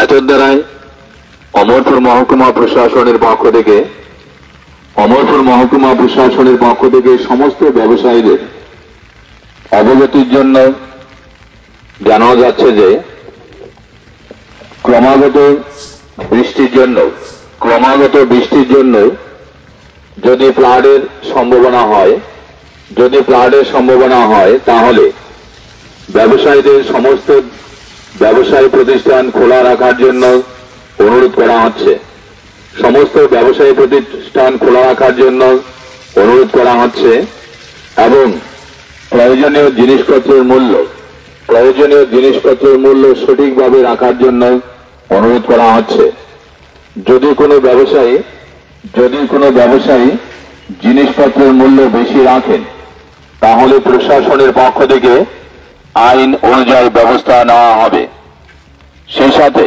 এতদ্বারাই অমরপুর মহকুমা প্রশাসনের পক্ষ থেকে সমস্ত ব্যবসায়ীদের অবগতির জন্য জানানো যাচ্ছে যে ক্রমাগত বৃষ্টির জন্য যদি ফ্লাডের সম্ভাবনা হয় তাহলে ব্যবসায়ীদের সমস্ত ব্যবসায়ী প্রতিষ্ঠান খোলা রাখার জন্য অনুরোধ করা হচ্ছে। এবং প্রয়োজনীয় জিনিসপত্রের মূল্য সঠিকভাবে রাখার জন্য অনুরোধ করা হচ্ছে। যদি কোনো ব্যবসায়ী জিনিসপত্রের মূল্য বেশি রাখেন তাহলে প্রশাসনের পক্ষ থেকে আইন অনুযায়ী ব্যবস্থা নেওয়া হবে। সেই সাথে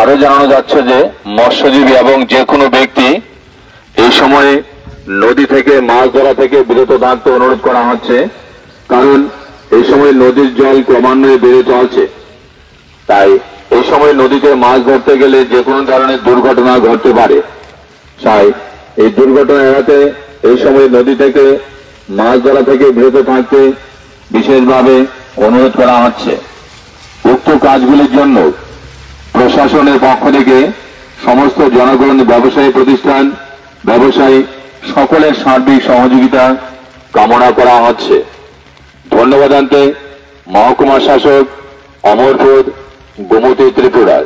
আরো জানানো যাচ্ছে যে মৎস্যজীবী এবং যে কোনো ব্যক্তি এই সময়ে নদী থেকে মাছ ধরা থেকে বিরত থাকতে অনুরোধ করা হচ্ছে, কারণ এই সময় নদীর জল ক্রমান্বয়ে বেড়ে চলছে। তাই এই সময় নদীতে মাছ ধরতে গেলে যে কোনো ধরনের দুর্ঘটনা ঘটতে পারে। তাই এই দুর্ঘটনা এড়াতে এই সময় নদী থেকে মাছ ধরা থেকে বিরত থাকতে বিশেষভাবে অনুরোধ করা হচ্ছে। উক্ত কাজগুলির জন্য প্রশাসনের পক্ষ থেকে সমস্ত জনগণ, ব্যবসায়ী প্রতিষ্ঠান, ব্যবসায়ী সকলের সার্বিক সহযোগিতা কামনা করা হচ্ছে। ধন্যবাদ জানাতে মহকুমা শাসক অমরপুর, গোমতী, ত্রিপুরা।